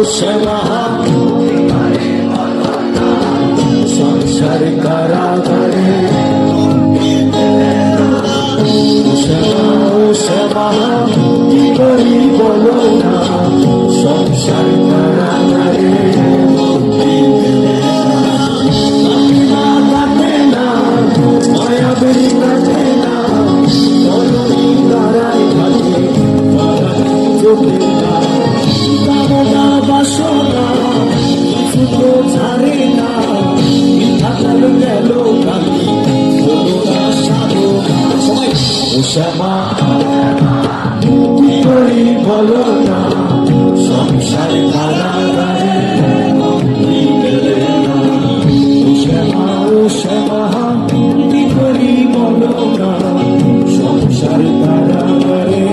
শ্যামা সংসার কারাগারে শ্যামা কি করি বলো না সংসার কারাগারে মায়াবী কাটে না মরণী তারাই ঘাটে চোখে না কামনা বাসনা কিছু তো ছাড়ে না মিথ্যা গেল গেল কালি হলো না সাধনা সবাই ও শ্যামা কি করি বলো না সংসার কারাগারে ও শ্যামা কি করি বলো না সংসার কারাগারে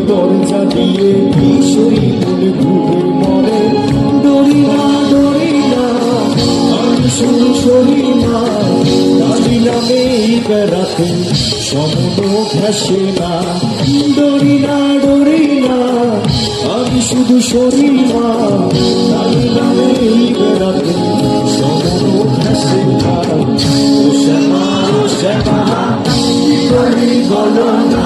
দরজা দিয়ে কিশোরী বলে ঘুরে মরে ডরি না আমি শুধু সরি না কালী নামে বেড়াতে সমন ঘাসে না ডরি না আমি শুধু সরি না কালী নামে বেড়াতে সমন ঘাসে না ও শ্যামা কি করি বলো না